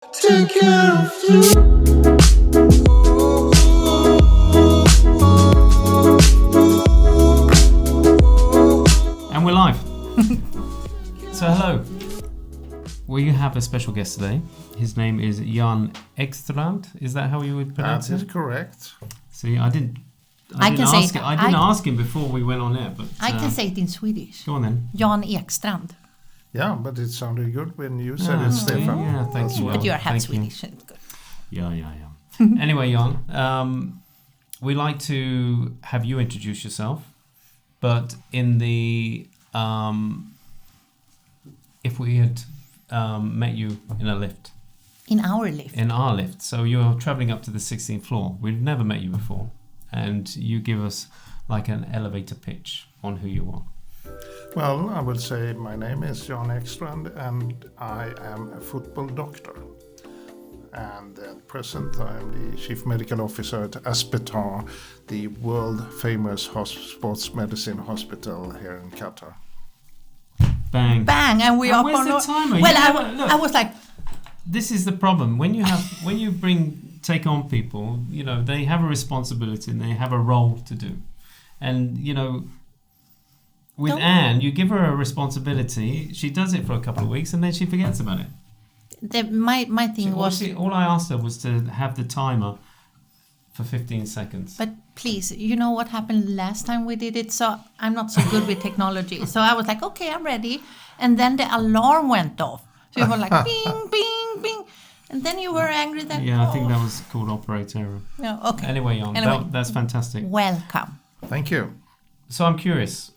Take care of you. And we're live. So hello. We have a special guest today. His name is Jan Ekstrand. Is that how you would pronounce it? That is correct. See, I didn't ask him before we went on air, but I can say it in Swedish. Go on then. Jan Ekstrand. Yeah, but it sounded good when you said it, Stefan. Yeah, thank you. But you're half Thank Swedish. you. Yeah. Anyway, Jan, we like to have you introduce yourself, but in the if we had met you in a lift. In our lift. In our lift. So you're traveling up to the 16th floor. We've never met you before, and you give us like an elevator pitch on who you are. Well, I would say my name is Jan Ekstrand and I am a football doctor. And at present I'm the Chief Medical Officer at Aspetar, the world famous sports medicine hospital here in Qatar. Bang. Bang, and we are where's the timer? Well, I was like, this is the problem. When you take on people, you know, they have a responsibility and they have a role to do. And, you know, with Anne, you give her a responsibility, she does it for a couple of weeks and then she forgets about it. My thing was... All I asked her was to have the timer for 15 seconds. But please, you know what happened last time we did it? So I'm not so good with technology. So I was like, okay, I'm ready. And then the alarm went off. So you were like, bing, bing, bing. And then you were angry that... Yeah, I think that was called operator error. Yeah, okay. Anyway, Jan, that's fantastic. Welcome. Thank you. So I'm curious.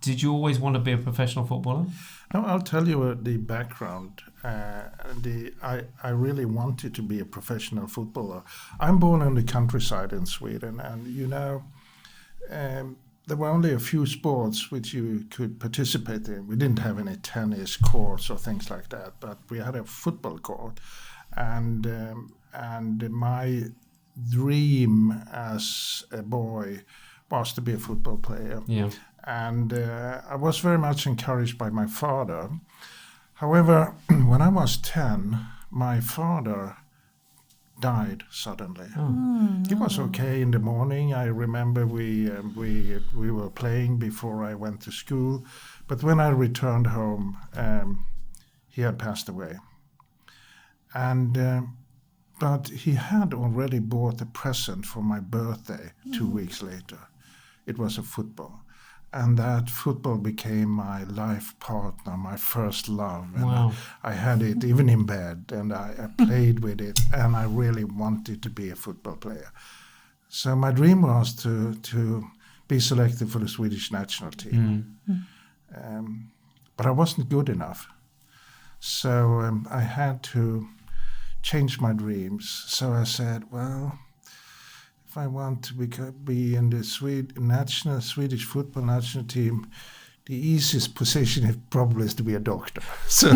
Did you always want to be a professional footballer? No, I'll tell you the background. I really wanted to be a professional footballer. I'm born in the countryside in Sweden, and you know, there were only a few sports which you could participate in. We didn't have any tennis courts or things like that, but we had a football court, and my dream as a boy was to be a football player. Yeah. And I was very much encouraged by my father. However, when I was 10, my father died suddenly. He was okay in the morning. I remember we were playing before I went to school, but when I returned home, he had passed away. And but he had already bought a present for my birthday 2 weeks later. It was a football. And that football became my life partner, my first love. And wow. I had it even in bed, and I played with it, and I really wanted to be a football player. So my dream was to be selected for the Swedish national team. But I wasn't good enough. So I had to change my dreams. So I said, well, if I want to be in the Swedish football national team, the easiest position is probably to be a doctor. So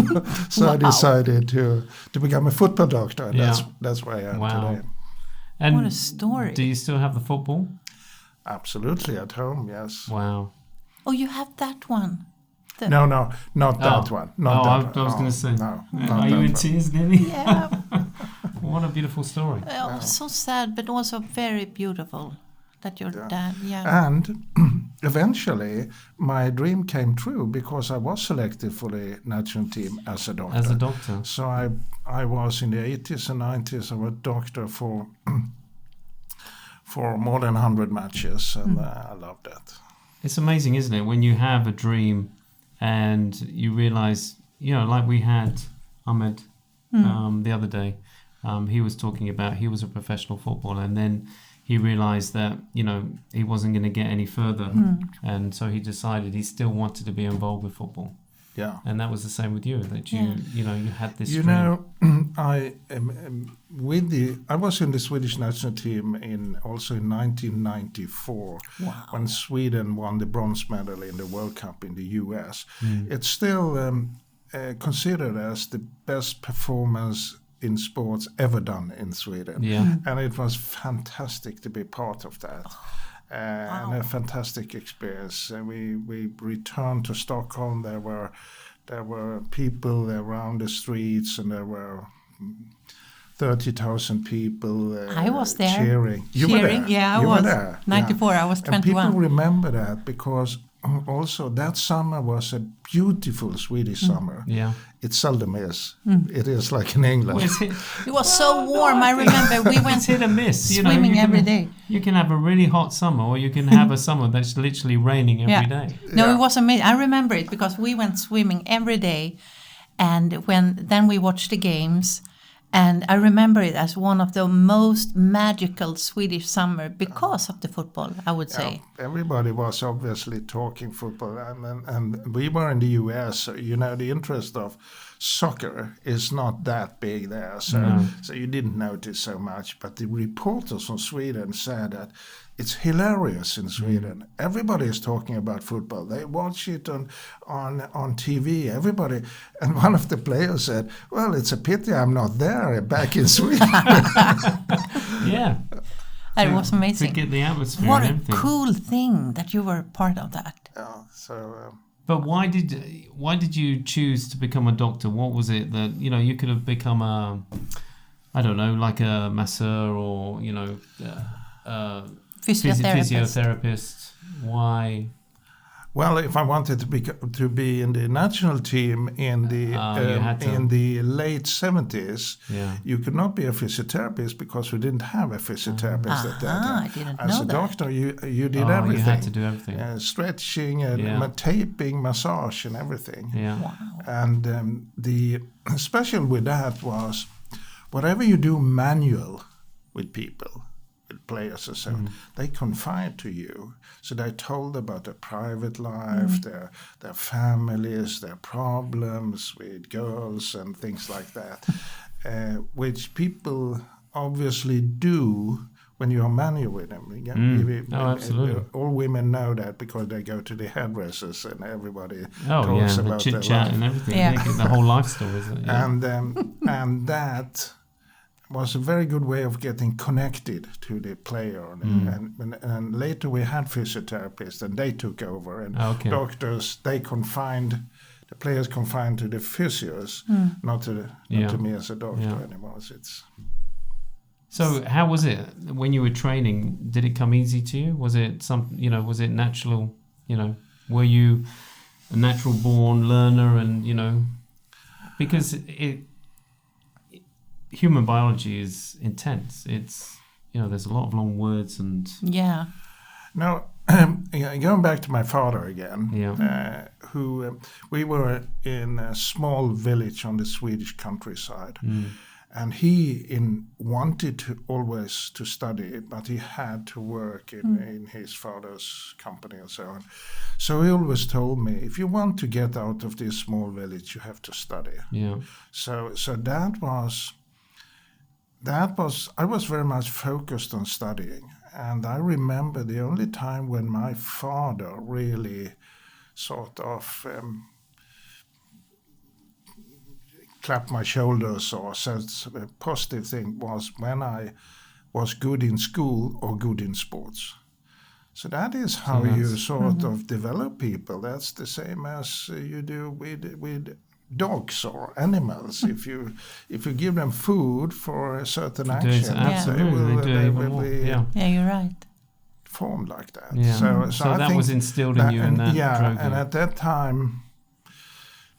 I decided to become a football doctor, and that's where I am today. And what a story. Do you still have the football? Absolutely, at home, yes. Wow. Oh, you have that one. No, not that one. I was going to say. No, are you in tears, Nelly? Yeah. What a beautiful story. So sad, but also very beautiful that your dad, And eventually, my dream came true because I was selected for the national team as a doctor. As a doctor. So I was in the 80s and 90s, I was a doctor for more than 100 matches, and I loved that. It's amazing, isn't it, when you have a dream and you realize, you know, like we had Ahmed the other day. He was talking about he was a professional footballer, and then he realized that, you know, he wasn't going to get any further, and so he decided he still wanted to be involved with football. Yeah, and that was the same with you. That you had this. You dream. know, I was in the Swedish national team also in 1994 when Sweden won the bronze medal in the World Cup in the US. It's still considered as the best performance in sports ever done in Sweden. Yeah. And it was fantastic to be part of that. And a fantastic experience. And we returned to Stockholm. There there were people around the streets, and there were 30,000 people I was there. cheering. You Cheering, were there? yeah, I You was. were there. 94, I was And people 21. remember that because also that summer was a beautiful Swedish summer. Yeah. It seldom is. It is like in England. Well, It was so warm. I remember we it's went hit and miss. You know, swimming you can- every day. You can have a really hot summer, or you can have a summer that's literally raining every day. No, Yeah. it was amazing. I remember it because we went swimming every day, and then we watched the games, and I remember it as one of the most magical Swedish summer because of the football, I would say. Everybody was obviously talking football, and we were in the US. So, you know, the interest of soccer is not that big there, so you didn't notice so much. But the reporters from Sweden said that it's hilarious in Sweden. Everybody is talking about football. They watch it on TV. Everybody, and one of the players said, "Well, it's a pity I'm not there back in Sweden." Yeah. It was To amazing. get the atmosphere What and a everything. cool thing that you were part of that. So. But why did you choose to become a doctor? What was it that, you know, you could have become a, I don't know, like a masseur or, you know, physiotherapist? Why? Well, if I wanted to be in the national team in you had to. in the late 70s, Yeah. you could not be a physiotherapist because we didn't have a physiotherapist at that time. I didn't As know a that. doctor, you did Oh, everything. you had to do everything. Stretching, and Yeah. taping, massage, and everything. Yeah. And the special with that was whatever you do manual with people, with players and so on, they confide to you. So they told about their private life, their families, their problems with girls and things like that, which people obviously do when you are manual with them. Absolutely. All women know that because they go to the hairdressers and everybody Oh, talks yeah, the about their chit chat life. and everything. Yeah. They get the whole life story, isn't it? Yeah. And that was a very good way of getting connected to the player. And later we had physiotherapists, and they took over. And Okay. doctors, the players confined to the physios, not to me as a doctor anymore. So how was it when you were training? Did it come easy to you? Was it was it natural? You know, were you a natural born learner? And because human biology is intense. It's there's a lot of long words and Yeah. Now, going back to my father again, who we were in a small village on the Swedish countryside. And he wanted to always to study, but he had to work in his father's company and so on. So he always told me, if you want to get out of this small village, you have to study. Yeah. So that was I was very much focused on studying. And I remember the only time when my father really sort of clapped my shoulders or said a positive thing was when I was good in school or good in sports. So that is how you sort of develop people. That's the same as you do with dogs or animals. If you give them food for a certain action, absolutely, they do they even will more. be Yeah. Yeah, you're right. formed like that. Yeah. So I that think was instilled in you, and that drove and you. at that time,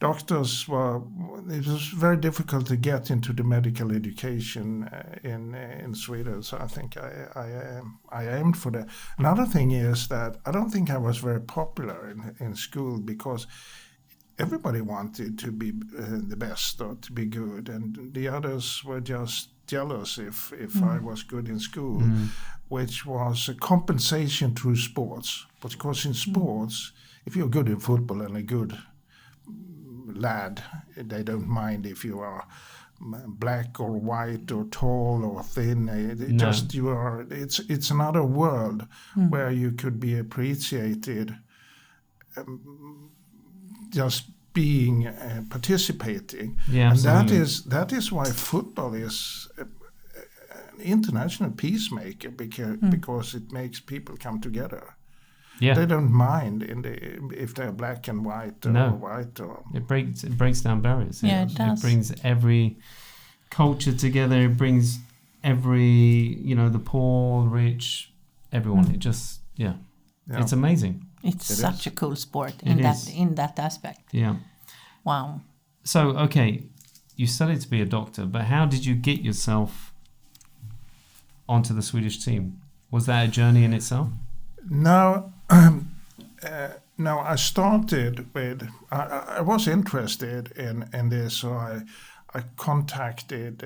doctors it was very difficult to get into the medical education in Sweden. So I think I aimed for that. Another thing is that I don't think I was very popular in school because everybody wanted to be the best or to be good, and the others were just jealous if I was good in school, which was a compensation through sports. But of course in sports, if you're good in football and a good lad, they don't mind if you are black or white or tall or thin. Just you are. It's another world where you could be appreciated. Just being participating, Yeah, and absolutely. that is why football is an international peacemaker because it makes people come together. Yeah. They don't mind if they're black and white or No. white or. It breaks down barriers. Yeah, it does. It brings every culture together. It brings every, the poor, rich, everyone. It just, Yeah. it's amazing. It's It such is. a cool sport It is. in that aspect. Yeah. Wow. So, okay, you studied to be a doctor, but how did you get yourself onto the Swedish team? Was that a journey in itself? No, no. I started with. I was interested in this, so I contacted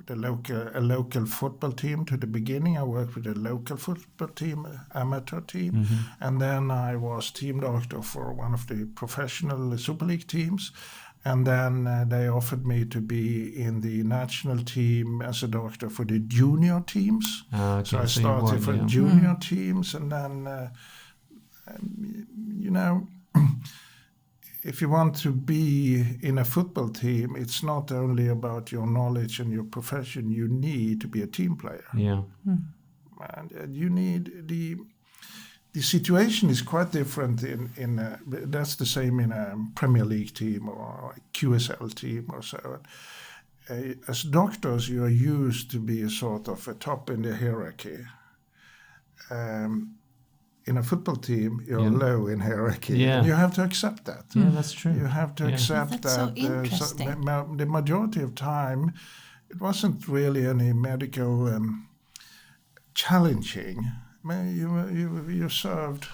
a local football team. To the beginning, I worked with a local football team, amateur team, and then I was team doctor for one of the professional Super League teams. And then they offered me to be in the national team as a doctor for the junior teams. Okay, So I so you started won, for yeah. junior teams, and then, if you want to be in a football team, it's not only about your knowledge and your profession. You need to be a team player, Yeah. and you need the situation is quite different that's the same in a Premier League team or a QSL team or so. As doctors, you are used to be a sort of a top in the hierarchy. In a football team, you're low in hierarchy. Yeah. And you have to accept that. Yeah, that's true. You have to accept That's so that. interesting. The majority of time, it wasn't really any medical challenging. I mean, you served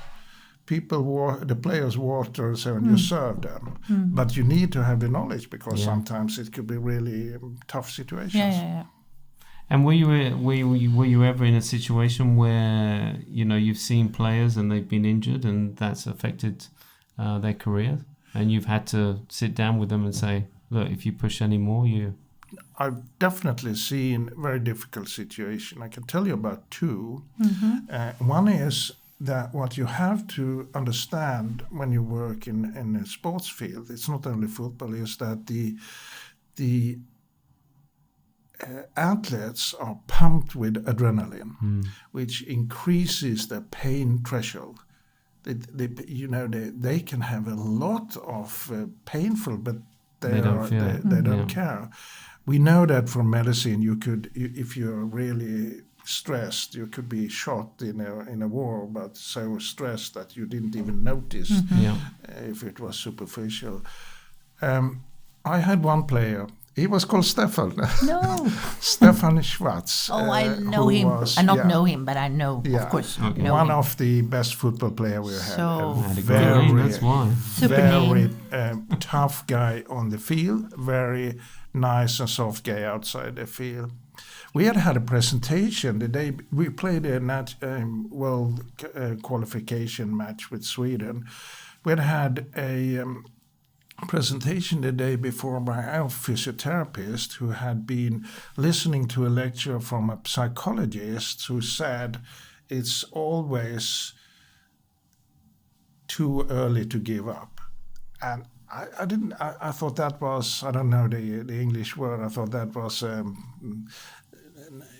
people, the players water, and so on. You serve them, but you need to have the knowledge because sometimes it could be really tough situations. Yeah. And were you ever in a situation where you've seen players and they've been injured and that's affected their career, and you've had to sit down with them and say, look, if you push any more, I've definitely seen very difficult situation. I can tell you about two. One is that what you have to understand when you work in a sports field, it's not only football, is that the athletes are pumped with adrenaline, which increases the pain threshold. They can have a lot of painful, but they don't care. We know that from medicine, if you're really stressed, you could be shot in a war, but so stressed that you didn't even notice if it was superficial. I had one player. He was called Stefan. No. Stefan Schwarz. Oh, I know him. I not know him, but I know, of course. Okay. Know one him. of the best football player we had. So had a good name, that's why. Super very name. tough guy on the field, very nice and soft guy outside the field. We had a presentation the day we played a world qualification match with Sweden. We had a presentation the day before by our physiotherapist, who had been listening to a lecture from a psychologist who said it's always too early to give up. And I thought that was, I don't know the English word, I thought that was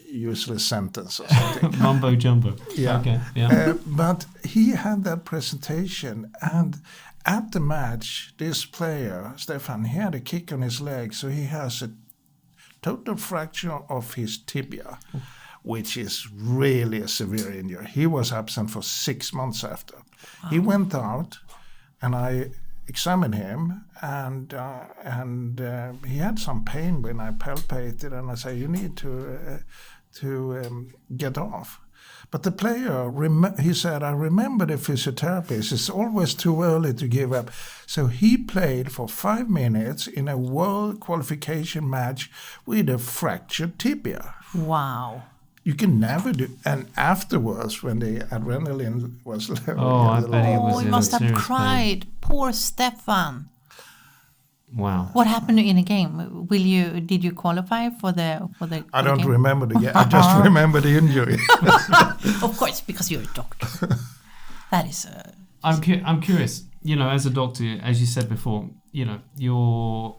useless sentence or something. Mumbo jumbo. Yeah. Okay. Yeah. But he had that presentation, and at the match, this player, Stefan, he had a kick on his leg, so he has a total fracture of his tibia, which is really a severe injury. He was absent for 6 months after. Wow. He went out, and I examined him, and he had some pain when I palpated, and I said, you need to get off. But the player, he said, I remember the physiotherapist, it's always too early to give up. So he played for 5 minutes in a world qualification match with a fractured tibia. Wow. You can never do. And afterwards, when the adrenaline was low, I bet he was he in must a have serious cried. pain. Poor Stefan. Wow. What happened in a game? Did you qualify for the I don't game? remember the game. I just remember the injury. Of course, because you're a doctor. That is. I'm curious. As a doctor, as you said before, you're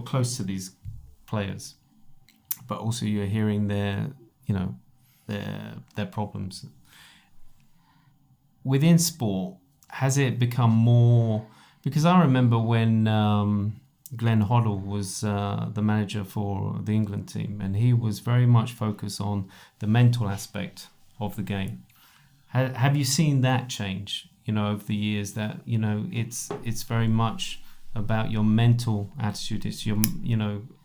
close to these players, but also you're hearing their problems. within sport, has it become more? Because I remember when Glenn Hoddle was the manager for the England team, and he was very much focused on the mental aspect of the game. Have you seen that change? Over the years, that it's very much about your mental attitude. It's your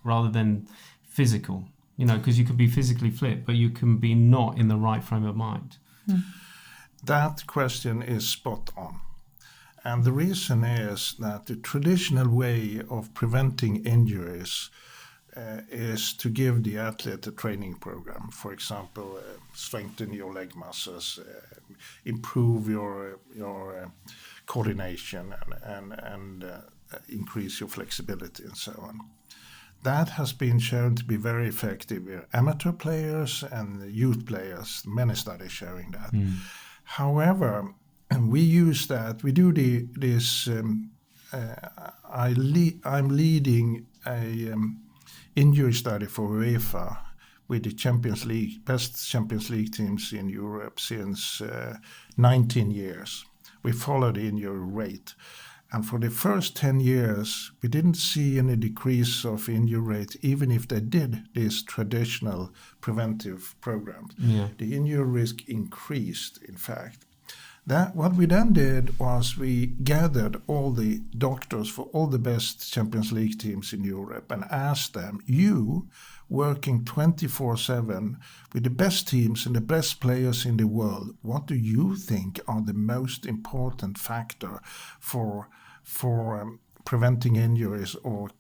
rather than physical. Because you could be physically fit, but you can be not in the right frame of mind. That question is spot on. And the reason is that the traditional way of preventing injuries is to give the athlete a training program. For example, strengthen your leg muscles, improve your coordination, and increase your flexibility, and so on. That has been shown to be very effective with amateur players and youth players. Many studies showing that. However, we use that. We do this. I'm leading a injury study for UEFA with the Champions League, best Champions League teams in Europe since 19 years. We follow the injury rate. And for the first 10 years, we didn't see any decrease of injury rate, even if they did these traditional preventive programs. Yeah. The injury risk increased, in fact. What we then did was we gathered all the doctors for all the best Champions League teams in Europe and asked them, you working 24/7 with the best teams and the best players in the world, what do you think are the most important factor for preventing injuries or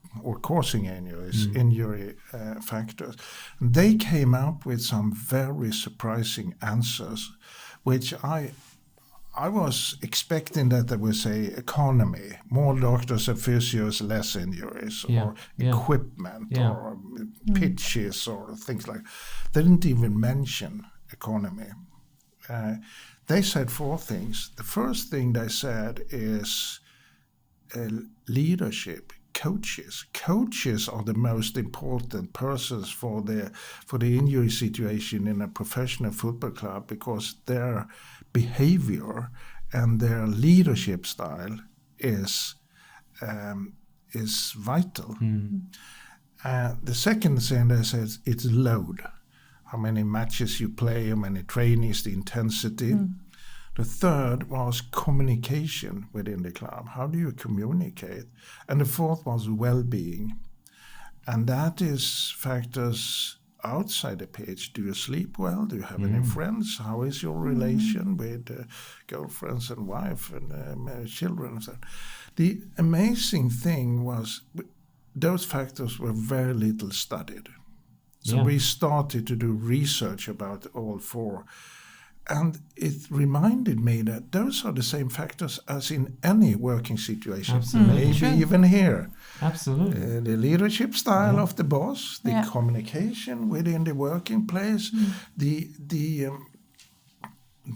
causing injuries, injury factors? And they came up with some very surprising answers, which I was expecting that they would say economy, more doctors and physios, less injuries, or equipment, or pitches, or things like that. They didn't even mention economy. They said 4 things. The first thing they said is leadership, coaches. Coaches are the most important persons for the injury situation in a professional football club, because their behavior and their leadership style is vital. The second thing they said, it's load. How many matches you play, how many trainings, the intensity. The third was communication within the club. How do you communicate? And the fourth was well-being. And that is factors outside the pitch. Do you sleep well? Do you have any friends? How is your relation with girlfriends and wife and children? The amazing thing was those factors were very little studied. So we started to do research about all 4. And it reminded me that those are the same factors as in any working situation. Absolutely. Maybe even here. Absolutely. The leadership style of the boss, the communication within the working place, the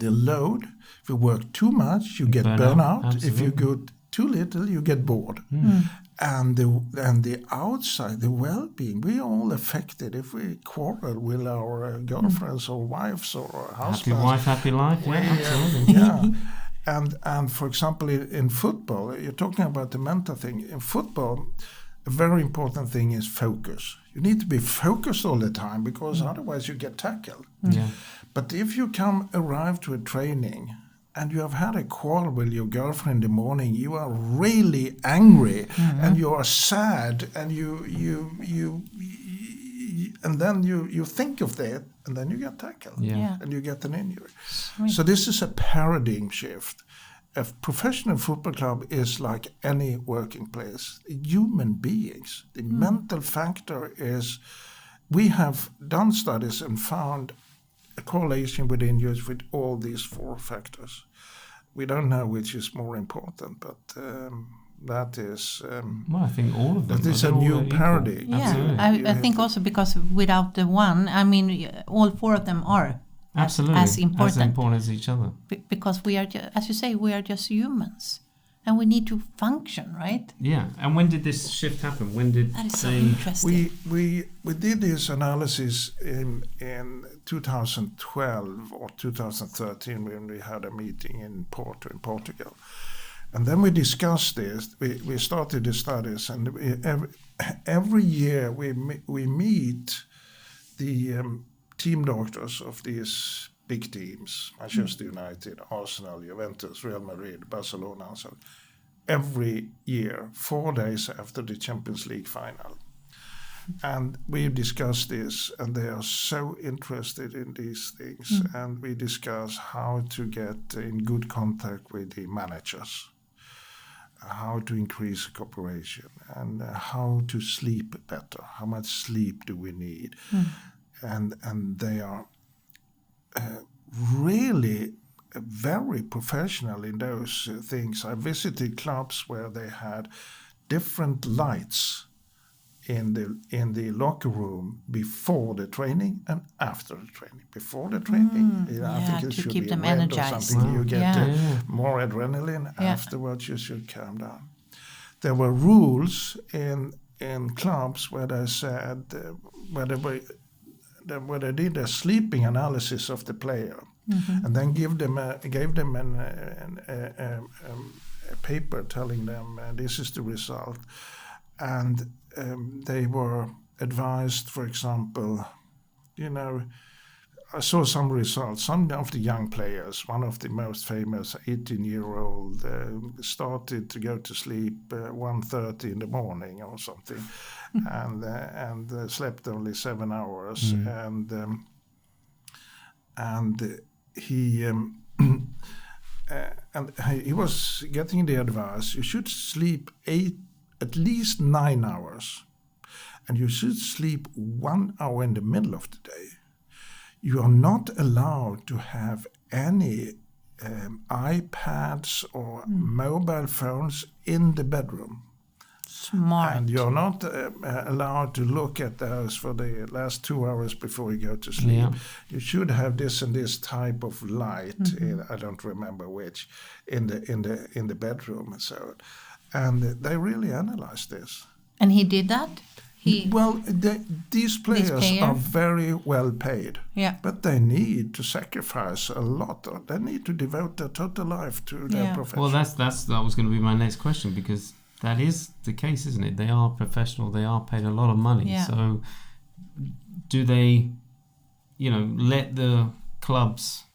load. If you work too much, you get burnout. If you go too little, you get bored. And the outside, the well-being, we are all affected if we quarrel with our girlfriends or wives or our husbands. Happy wife, happy life. Absolutely. And for example, in football, you're talking about the mental thing. In football, a very important thing is focus. You need to be focused all the time, because otherwise you get tackled. But if you arrive to a training and you have had a quarrel with your girlfriend in the morning, you are really angry and you are sad, and and then you think of that, and then you get tackled and you get an injury. So this is a paradigm shift. A professional football club is like any working place. Human beings. The mental factor is, we have done studies and found a correlation with injuries with all these 4 factors. We don't know which is more important, but that is... well, I think all of them. That is a new paradigm. I think also because without the one, I mean, all 4 of them are absolutely as important as each other. Because we are, as you say, we are just humans. And we need to function, right? Yeah. And when did this shift happen? When did That is so they... interesting. We did this analysis in 2012 or 2013 when we had a meeting in Porto, in Portugal. And then we discussed this. We started the studies, and every year we meet the team doctors of these big teams, Manchester United, Arsenal, Juventus, Real Madrid, Barcelona, and so on, every year, 4 days after the Champions League final. And we discussed this, and they are so interested in these things. And we discuss how to get in good contact with the managers, how to increase cooperation, and how to sleep better. How much sleep do we need? And they are really very professional in those things. I visited clubs where they had different lights in the locker room before the training and after the training. Before the training, I think it to should keep be them red energized. or something. You get more adrenaline. Yeah. Afterwards, you should calm down. There were rules in clubs where they said where they did a sleeping analysis of the player, and then gave them a paper telling them this is the result, and they were advised, for example, I saw some results. Some of the young players, one of the most famous 18-year-old, started to go to sleep 1:30 in the morning or something, and slept only 7 hours. And he he was getting the advice: you should sleep at least 9 hours, and you should sleep 1 hour in the middle of the day. You are not allowed to have any iPads or mobile phones in the bedroom. Smart. And you're not allowed to look at those for the last 2 hours before you go to sleep. Yeah. You should have this and this type of light. I don't remember which in the bedroom and so on. And they really analyzed this. And he did that? These players are very well paid, but they need to sacrifice a lot. They need to devote their total life to their profession. Well, that was going to be my next question, because that is the case, isn't it? They are professional. They are paid a lot of money. Yeah. So, do they, let the clubs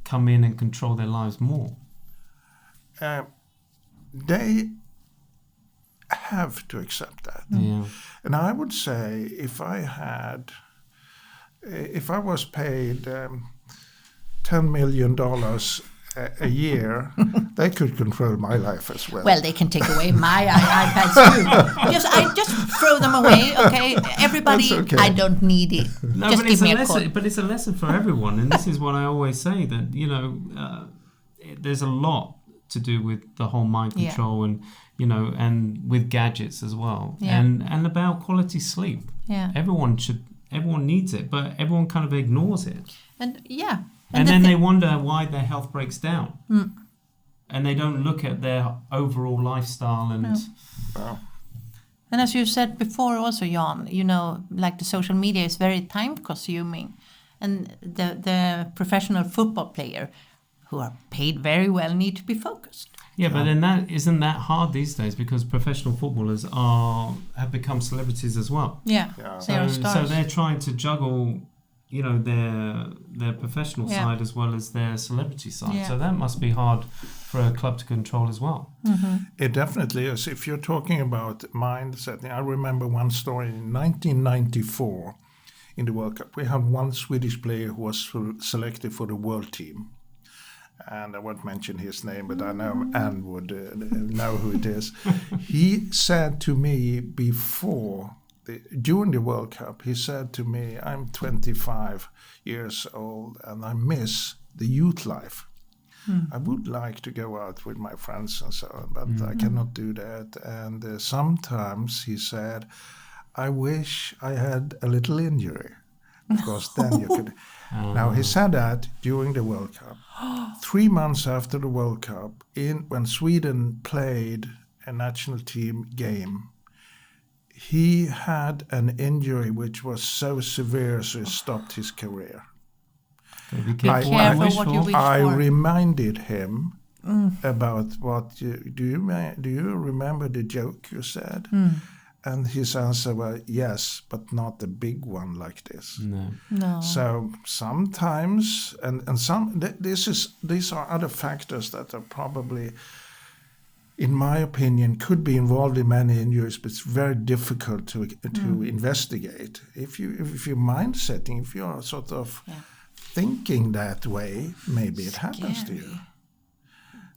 come in and control their lives more? They have to accept that. Yeah. And I would say if I was paid $10 million a year, they could control my life as well. Well, they can take away my iPads too. I just throw them away, okay? Everybody, That's okay. I don't need it. No, just but give me a lesson. call. But it's a lesson for everyone, and this is what I always say, that there's a lot to do with the whole mind control, and and with gadgets as well, and about quality sleep. Yeah. Everyone needs it, but everyone kind of ignores it. And then they wonder why their health breaks down. And they don't look at their overall lifestyle and... Wow. And as you said before also, Jan, like the social media is very time consuming. And the professional football player who are paid very well need to be focused. Yeah, but then isn't that hard these days, because professional footballers have become celebrities as well. Yeah. They are stars. So they're trying to juggle, their professional side as well as their celebrity side. Yeah. So that must be hard for a club to control as well. Mm-hmm. It definitely is. If you're talking about mindset, I remember one story in 1994 in the World Cup. We had one Swedish player who was selected for the world team. And I won't mention his name, but I know Anne would know who it is. He said to me during the World Cup, he said to me, I'm 25 years old and I miss the youth life. I would like to go out with my friends and so on, but I cannot do that. And sometimes he said, I wish I had a little injury because then you could. Now he said that during the World Cup, 3 months after the World Cup, when Sweden played a national team game, he had an injury which was so severe, so it stopped his career. Be careful what you wish I for. reminded him about what do you remember the joke you said? And his answer was yes, but not a big one like this. No. So sometimes, and some these are other factors that are probably, in my opinion, could be involved in many injuries, but it's very difficult to investigate. If your mind setting, if you're sort of thinking that way, maybe it happens to you.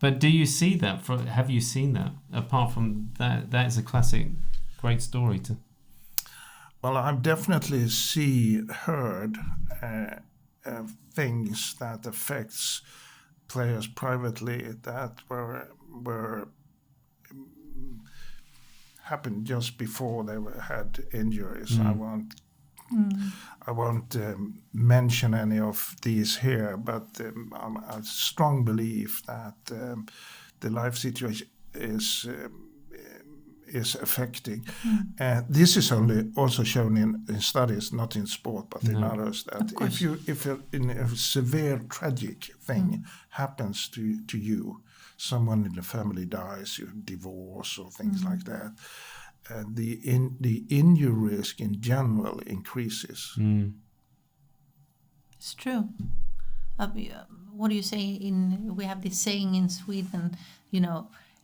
But do you see that? Have you seen that? Apart from that, that is a classic, great story to. Well, I've definitely heard things that affects players privately that were happened just before they had injuries. I won't mention any of these here, but I'm a strong belief that the life situation is affecting. This is only also shown in studies, not in sport, but in others. That if in a severe tragic thing happens to you, someone in the family dies, you divorce or things like that, the injury risk in general increases. It's true. What do you say? We have this saying in Sweden,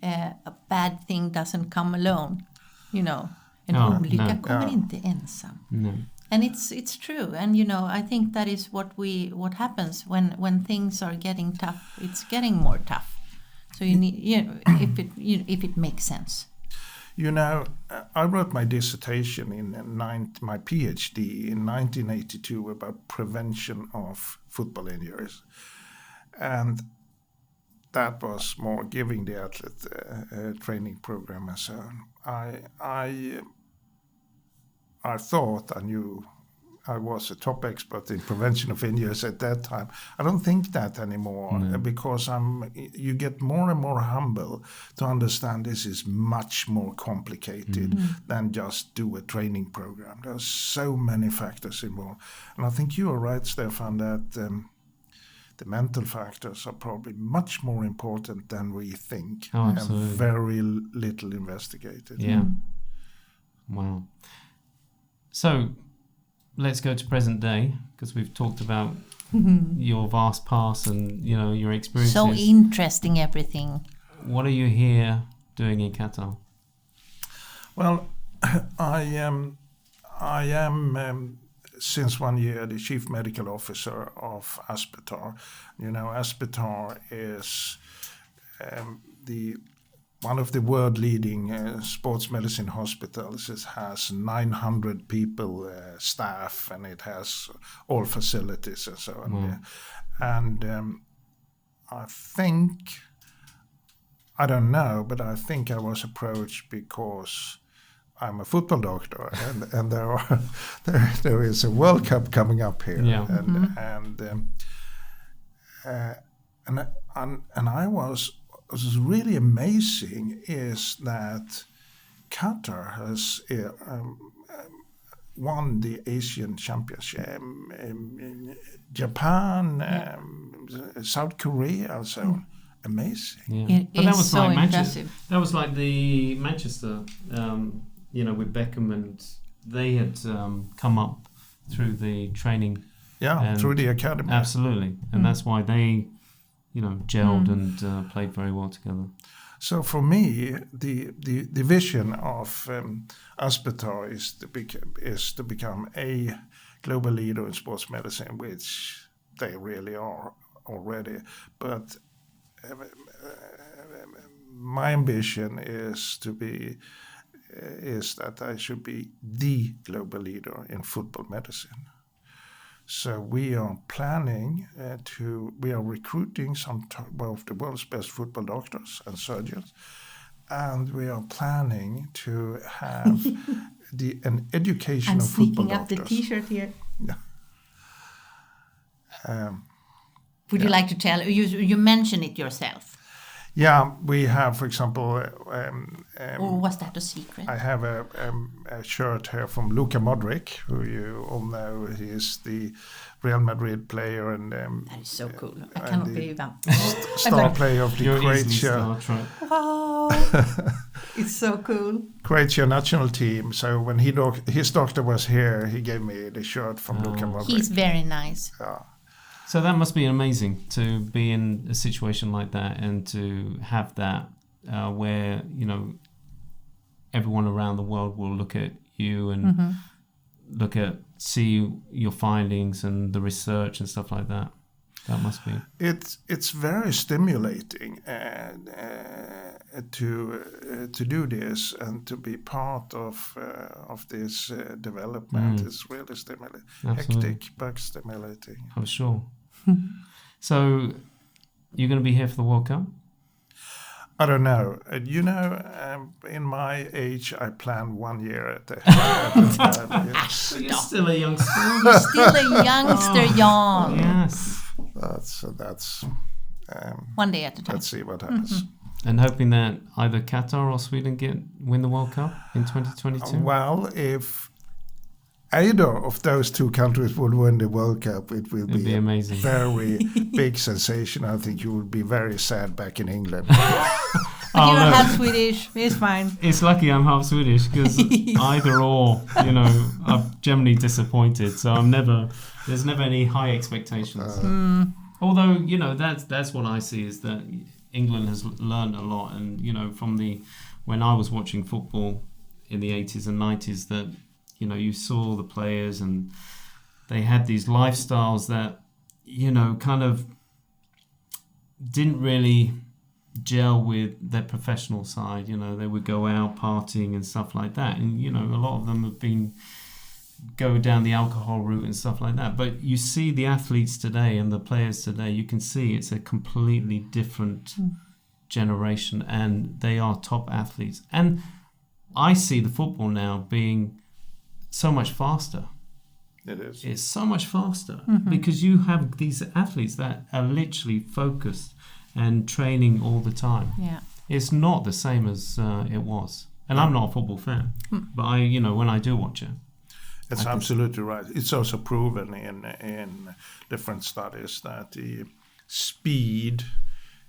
a bad thing doesn't come alone. En olycka kommer inte ensam. No. And it's true. And I think that is what happens when things are getting tough. It's getting more tough. So you need, if it makes sense. I wrote my dissertation my PhD in 1982 about prevention of football injuries, and that was more giving the athlete a training program and so on. I thought I knew I was a top expert in prevention of injuries at that time. I don't think that anymore because you get more and more humble to understand this is much more complicated than just do a training program. There's so many factors involved. And I think you are right, Stefan, that the mental factors are probably much more important than we think and very little investigated. Yeah. Wow. So let's go to present day, because we've talked about your vast past and your experiences. So interesting, everything. What are you here doing in Qatar? Well, I am since 1 year the chief medical officer of Aspetar. Aspetar is one of the world-leading sports medicine hospitals. It has 900 people, staff, and it has all facilities and so on. Wow. And I don't know, but I think I was approached because I'm a football doctor, and there is a World Cup coming up here, and I was really amazing is that Qatar has won the Asian Championship, Japan, South Korea, and so on. Amazing. Yeah. It is so impressive. That was like the Manchester, with Beckham, and they had come up through the training. Yeah, through the academy. Absolutely, and that's why they, gelled and played very well together. So for me, the vision of Aspetar is to become a global leader in sports medicine, which they really are already. But my ambition is that I should be the global leader in football medicine. So we are planning we are recruiting some of the world's best football doctors and surgeons, and we are planning to have an education of football doctors. I'm sneaking up the T-shirt here. Would you like to tell? You mentioned it yourself. Yeah, we have, for example, Or was that a secret? I have a shirt here from Luka Modric, who you all know. He is the Real Madrid player and That is so cool. I cannot believe that. star player of the You're easily Croatia. Star Trek. Wow. It's so cool. Croatia national team. So when his doctor was here, he gave me the shirt from Luka Modric. He's very nice. So that must be amazing to be in a situation like that and to have that where, you know, everyone around the world will look at you and see your findings and the research and stuff like that. That must be. It's very stimulating to do this and to be part of this development. It's really stimulating, Absolutely. hectic but stimulating. I'm sure. So you're going to be here for the World Cup? I don't know. In my age, I plan 1 year at a time. Yes. But you're still a youngster. You're still a youngster, Jan. Yes. That's 1 day at a time. let's see what happens. And hoping that either Qatar or Sweden win the World Cup in 2022? Well, if either of those two countries would win the World Cup, it will It'd be a amazing. very big sensation. I think you would be very sad back in England. But you're no. half Swedish. It's fine. It's lucky I'm half Swedish because either or, you know, I'm generally disappointed. So there's never any high expectations. Although, you know, that's what I see is that England has learned a lot. And, you know, when I was watching football in the 80s and 90s, that, you know, you saw the players and they had these lifestyles that, you know, kind of didn't really gel with their professional side. You know, they would go out partying and stuff like that. And, you know, a lot of them have go down the alcohol route and stuff like that. But you see the athletes today and the players today, you can see it's a completely different generation and they are top athletes. And I see the football now being so much faster. It is. It's so much faster because you have these athletes that are literally focused and training all the time. Yeah. It's not the same as it was. And I'm not a football fan, but when I do watch it. It's absolutely right. It's also proven in different studies that the speed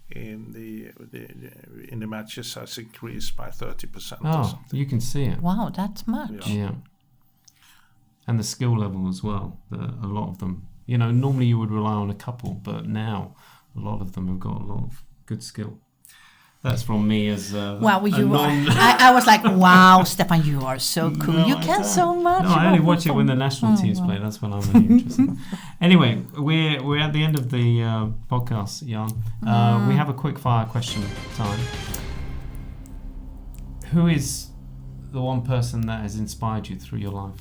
in the matches has increased by 30% or Oh, something. you can see it. Wow, that's much. Yeah. And the skill level as well. A lot of them. You know, normally you would rely on a couple, but now a lot of them have got a lot of good skill. That's from me as Wow, I was like, wow, Stefan, you are so cool. No, you I can don't. so much. No, I only about watch it when the football. national teams play. That's when I'm really interested. Anyway, we're at the end of the podcast, Jan. We have a quick fire question time. Who is the one person that has inspired you through your life?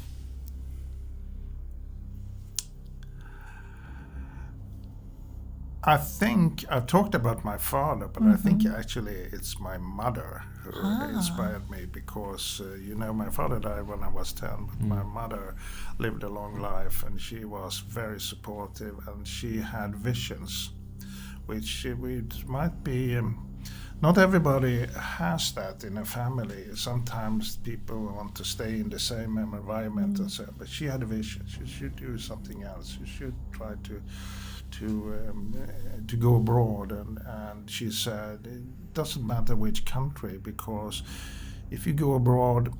I think I've talked about my father, but I think actually it's my mother who inspired me because, my father died when I was 10, but my mother lived a long life and she was very supportive and she had visions, which might be... not everybody has that in a family. Sometimes people want to stay in the same environment and so, but she had a vision. You should do something else. You should try to go abroad, and she said it doesn't matter which country, because if you go abroad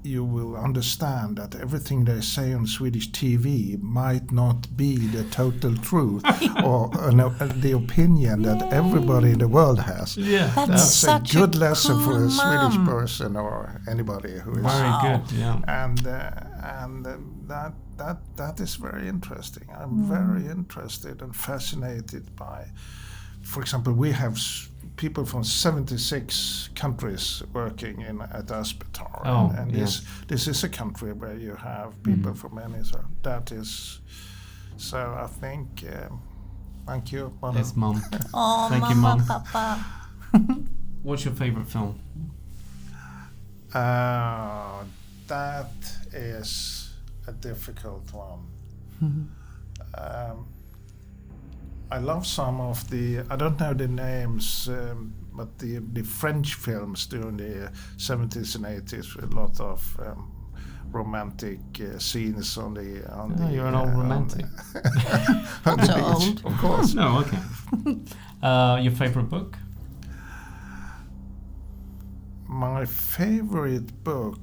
you will understand that everything they say on Swedish TV might not be the total truth or the opinion that everybody in the world has. Yeah, That's a such good a lesson for cool a Swedish mom. person or anybody who is very good. Yeah. and that is very interesting. I'm very interested and fascinated by, for example, we have people from 76 countries working at Aspetar, Oh, and yes. this is a country where you have people from many. So I think. Thank you, Mother. Yes, Mum. Oh, Thank you, Mama, Mum. Papa. What's your favourite film? That is a difficult one. I love some of the, I don't know the names, but the French films during the 70s and 80s with a lot of romantic scenes on the. You're an old romantic. On Not the so beach, old. of course. No, okay. Your favorite book? My favorite book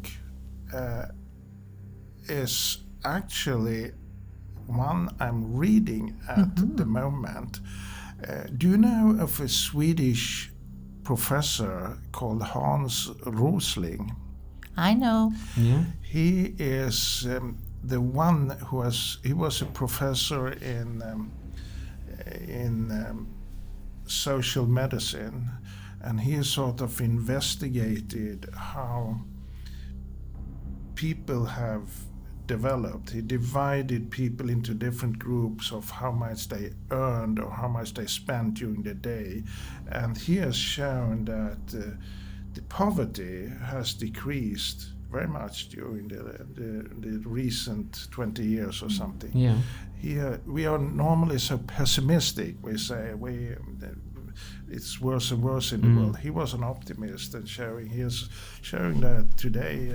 is actually one I'm reading at the moment. Do you know of a Swedish professor called Hans Rosling? I know. Yeah. He is the one he was a professor in social medicine, and he sort of investigated how people have developed. He divided people into different groups of how much they earned or how much they spent during the day, and he has shown that the poverty has decreased very much during the recent 20 years or something. Yeah. Here we are normally so pessimistic. We say it's worse and worse in the world. He was an optimist and he is showing that today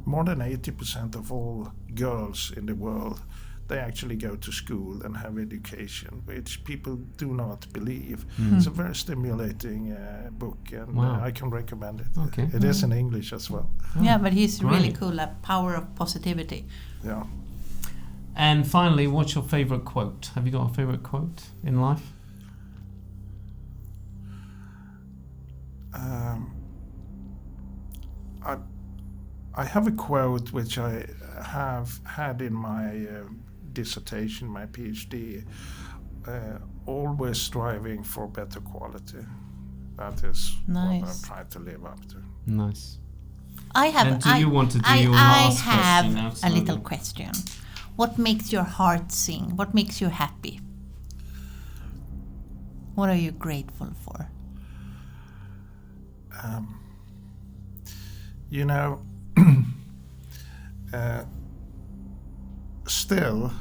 more than 80% of all girls in the world, they actually go to school and have education, which people do not believe. It's a very stimulating book, and I can recommend it. Okay. It is in English as well. Yeah, but he's really Great. cool at power of positivity. Yeah. And finally, what's your favorite quote? Have you got a favorite quote in life? I have a quote which I have had in my dissertation, my PhD, always striving for better quality. That is what Nice. I've tried to live up to. Nice. I have. And do you want to do your I last have question now, a slowly? little question. What makes your heart sing? What makes you happy? What are you grateful for? You know, still,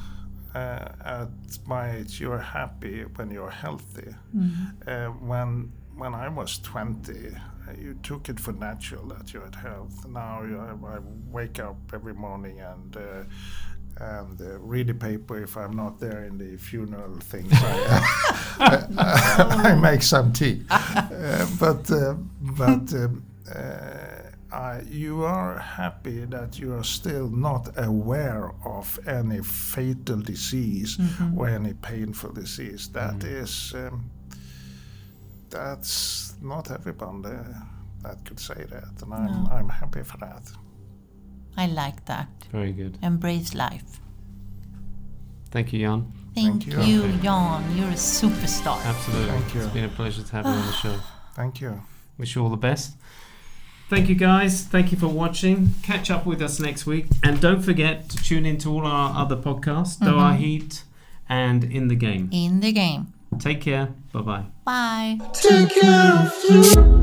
at my age, you're happy when you're healthy. When I was 20, you took it for natural that you had health. Now I wake up every morning and read the paper. If I'm not there in the funeral things, I make some tea. You are happy that you are still not aware of any fatal disease or any painful disease. That is, that's not everyone that could say that, and I'm happy for that. I like that. Very good. Embrace life. Thank you, Jan. Thank you. you, Jan. You're a superstar. Absolutely. Thank you. It's been a pleasure to have you on the show. Thank you. Wish you all the best. Thank you, guys. Thank you for watching. Catch up with us next week. And don't forget to tune into all our other podcasts, Doha Heat and In the Game. In the game. Take care. Bye-bye. Bye. Take care of you.